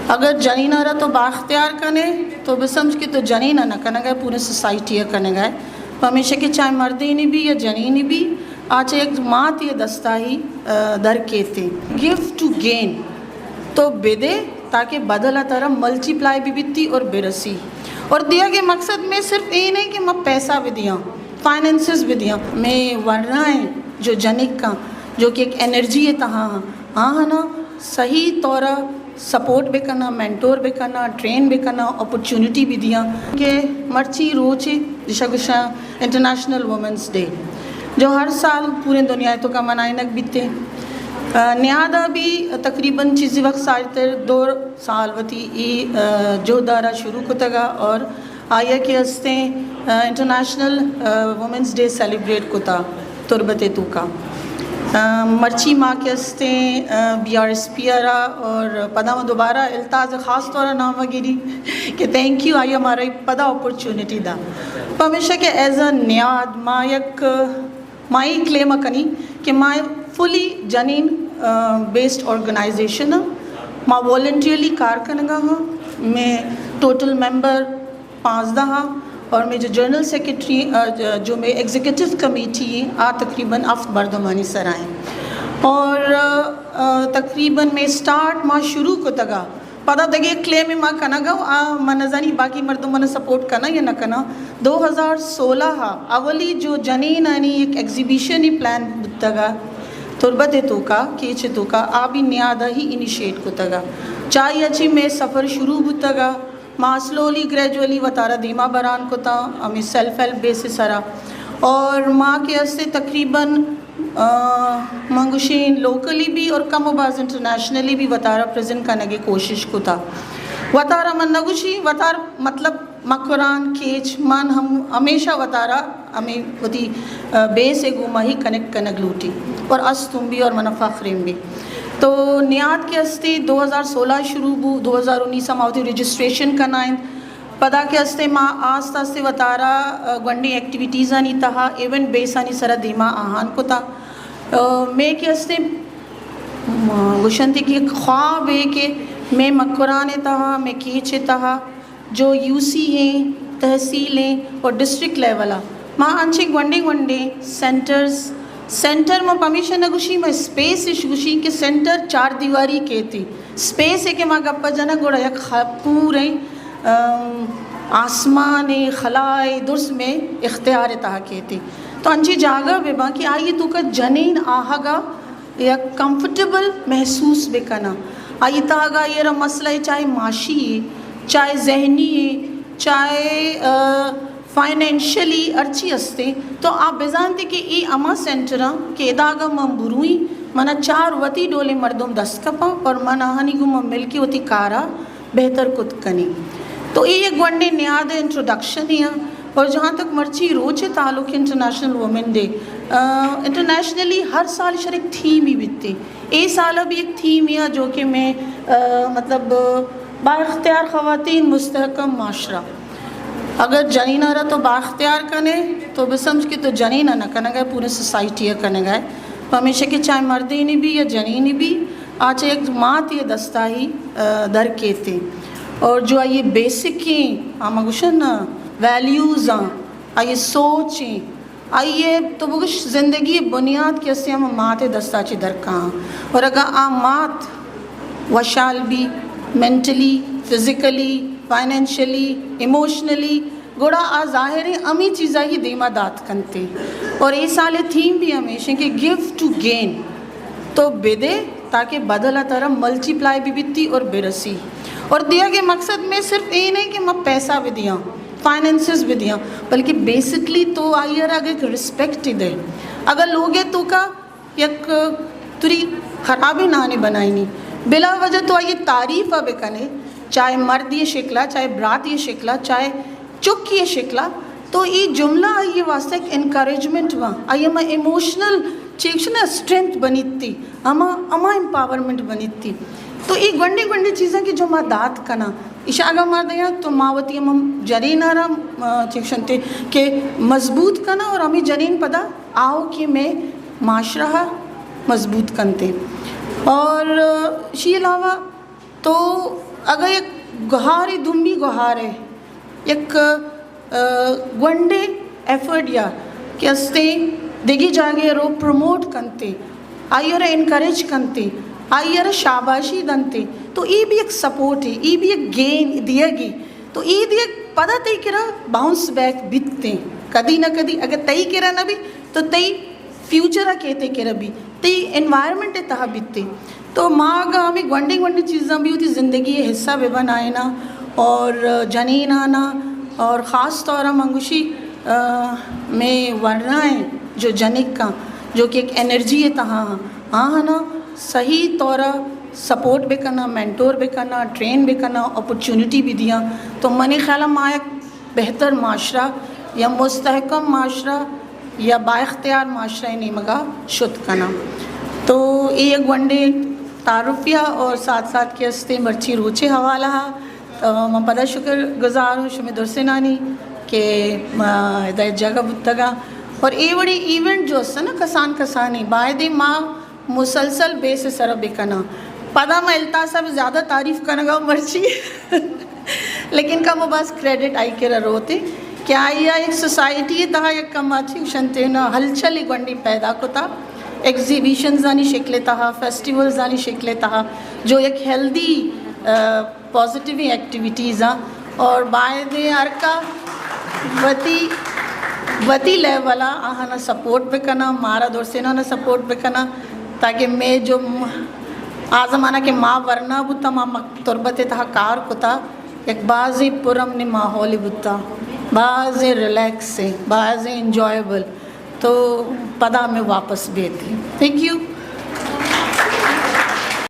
اگر جنینارا تو باختیار کنے تو بسمجھ کے تو جنینہ نہ کنے گئے پورے سوسائٹی کنے گئے ہمیشہ کہ چاہے مردی نہیں بھی یا جنینی بھی آج ایک ماں تی دستا ہی در کہتے گیو ٹو گین تو بدے تاکہ بدلہ طرح ملٹی پلائی بھی بیتی اور برسی اور دیا کے مقصد میں صرف یہ نہیں کہ میں پیسہ بھی دیا فائننسز بھی دیا میں ورنہ ہے جو جنک کا جو کہ ایک انرجی ہے تہاں ہاں نا صحیح طورہ سپورٹ بھی کرنا مینٹور بھی کرنا ٹرین بھی کرنا اپرچونٹی بھی دیا کہ مرچی روچے جشا گشا انٹرنیشنل وومنس ڈے جو ہر سال پورے دنیا تو کا منائنک بیتے نیادہ بھی تقریباً چیزی وقت سارتر 2 سال وتی جو دارہ شروع کو تگا اور آیا کہ ہستیں انٹرنیشنل وومنس ڈے سیلیبریٹ کو تا تربت تو کا مرچی ماں کے ہستیں BRSP آرہ اور پدا میں دوبارہ التاز خاص طورہ نام وگیری کہ تھینک یو آئی ہمارا پدا اپرچونٹی دا ہمیشہ کہ ایز اے نیاد ماں یک مائی کلیم کنی کہ ماں فلی جنین بیسڈ آرگنائزیشن ماں والنٹیرلی کار کنگا ہاں میں ٹوٹل ممبر 15 ہاں اور میں جو جنرل سیکرٹری جو میں ایگزیکٹو کمیٹی تقریباً افت بردمانی سرائیں اور تقریباً میں سٹارٹ ماں شروع کو تگا پتہ دگے کلیم ماں کنا گا ماں نظانی باقی مردوں میں سپورٹ کرنا یا نہ کرنا 2016 ہاں اولی جو جنین آنی ایک ایگزیبیشن ہی پلان بتگا تربت تو کا کیچے تو کا آبی نیادہ ہی انیشیٹ کو تگا چاہی اچھی میں سفر شروع بتگا ماں سلولی گریجولی وطارہ دیما بران کو تا ہمیں سیلف ہیلپ بیسس سرا اور ماں کے ہستے تقریباً منگوشین لوکلی بھی اور کم و باز انٹرنیشنلی بھی وطارہ پریزنٹ کرنے کی کوشش کو تا وطارہ من نگوشی وطار مطلب مکران کیچ من ہم ہمیشہ وطارہ ہمیں وطی بیس گوما ہی کنیکٹ کنگ لوٹی اور اس تم بھی اور من فخریم بھی تو نیاد کے ہستے 2016 شروع بو 2019 ماں ہوتی رجسٹریشن کرنائیں پدا کے ہستے ماں آستا سے وطارہ گونڈی ایکٹیویٹیز آنی تہا ایونٹ بیس آنی سرا دیما آہان کو تا میں کے ہستے گوشن تھی کہ خواب ہے کہ میں مکران تہا میں کیچے تہا جو UC ہیں تحصیلیں اور ڈسٹرکٹ لیولا ماں انچے گونڈے سینٹر میں پمیشہ نگوشی میں سپیس گوشی کہ سینٹر 4 دیواری کہتی سپیس ہے کہ ماں گپا جنا گوڑا یک پورے آسمان خلائے درس میں اختیار تہا کہتی تو انچی جاگا بے باں کہ آئیے تو کا جنین آہا یا کمفرٹیبل محسوس بے کنا آئیے تہا گا یہ رہا مسئلہ ہے چاہے معاشی ہے چاہے ذہنی ہے چاہے فائنینشلی ارچی ہستے تو آپ بیزانتے کہ ای اما سینٹرہ کہ اداغا ممبروئی منا 4 وطی ڈولے مردم دست کپا اور منا ہنی گو مل کے وطی کارا بہتر کت کنی تو ایک گونڈے نیاد انٹروڈکشن ہے اور جہاں تک مرچی روچے تعلق انٹرنیشنل وومن ڈے انٹرنیشنلی ہر سال ایک تھیم ہی بیتے اے سالہ بھی ایک تھیم ہے جو کہ میں مطلب با اختیار خواتین مستحکم معاشرہ اگر جنینارا تو باختیار کنے تو بسمجھ کے تو جنینہ نہ کنے گئے پورے سوسائٹی کنے گئے ہمیشہ کہ چاہے مردی نہیں بھی یا جنینی بھی آج ایک ماں تی دستا ہی در کہتے اور جو آئیے بیسکیں آمہ گوشن ویلیوز آئیے سوچیں آئیے تو بگوش زندگی بنیاد کے اسے ہم ماں تی دستا چی در کہاں اور اگر آم مات وشال بھی مینٹلی فزیکلی فائنینشلی ایموشنلی گوڑا آ ظاہر امی چیزا ہی دیما دات کنتے اور یہ سال تھیم بھی ہمیشہ کہ گیو ٹو گین تو بدے تاکہ بدلہ طرح ملٹی پلائی بھی بیتی اور برسی اور دیا کے مقصد میں صرف یہ نہیں کہ میں پیسہ بھی دیا فائننسز بھی دیا بلکہ بیسکلی تو آئیے اگر ایک رسپیکٹ دے اگر لوگے تو کا یک تری خرابی نانے بنائی نہیں بلا وجہ تو آئیے تعریف اب کنے چاہے مرد یہ شکلہ چاہے برات یہ شکلہ چاہے چک یہ شکلہ تو یہ جملہ آئیے واسطہ ایک انکریجمنٹ ہوا آئیے میں ایموشنل چیکشن اسٹرینتھ بنیتی اما امپاورمنٹ بنیتی تو یہ گنڈی چیزیں کہ جو ماں دات کنا اشاگا مار دیا تو ماوتی ہم جرین آرہا چیکشن تے کہ مضبوط کنا اور ہمیں جرین پدا آؤ کہ میں معاشرہ مضبوط کنتے اور اسی علاوہ تو اگر یک گہاری دمی گہارے یک گونڈے ایفرٹ یا کہ استے دیگی جاگے رو پروموٹ کنتے آئیر انکریج کنتے آئیر شاباشی دنتے تو ای بھی ایک سپورٹ ہے ای بھی ایک گین دیا گی تو ای دیا پتہ تی کرا باؤنس بیک بیتتے کدی نہ کدی اگر تی کرا نہ بھی تو تی فیوچرہ کہتے کرا بھی تی انوائرمنٹ تہا بیتتے تو ماں آگا ہمیں گونڈی چیزاں بھی ہوتی زندگی حصہ بے بنائے نا اور جنین آنا اور خاص طور منگوشی میں ورنہ ہے جو جنک کا جو کہ ایک انرجی ہے تہاں ہاں نا صحیح طورہ سپورٹ بھی کرنا مینٹور بھی کرنا ٹرین بھی کرنا اپرچونٹی بھی دیا تو منی خیال ماں ایک بہتر معاشرہ یا مستحکم معاشرہ یا با اختیار معاشرہ نہیں مگا شد کرنا تو ایک ونڈے تعارفیہ اور ساتھ ساتھ کے استے مرچی روچے حوالہ تو میں پتہ شکر گزار ہوں شمی درسے نانی کہ ہدایت جگہ بتگا اور ای بڑی ایونٹ جو ہے نا کسان کسانی باعدی ماں مسلسل بے سے سر بکنا پدا میں التاسا بھی زیادہ تعریف کرنے گا مرچی لیکن کا وہ بس کریڈٹ آئی کے روتے کیا یہ ایک سوسائٹی تہا یک کماچی شنتے نا ہلچل ایک گنڈی پیدا کو تھا ایگزیبیشنز آنی شکلے تہا فیسٹیولز آنی شکلے تہا جو ایک ہیلدی پازیٹیو ایکٹیویٹیز ہیں اور باعد ارکا وتی لیولا آہانا سپورٹ پہ کرنا مارا دور سے نا سپورٹ پہ کرنا تاکہ میں جو آزمانہ کے ماں ورنہ بتا ماں تربت تہا کار کتا ایک بعضی پرم نے ماحولی بتا بعضی ریلیکس سے بعضی انجوائیبل تو پدا میں واپس بھی تھی تھینک یو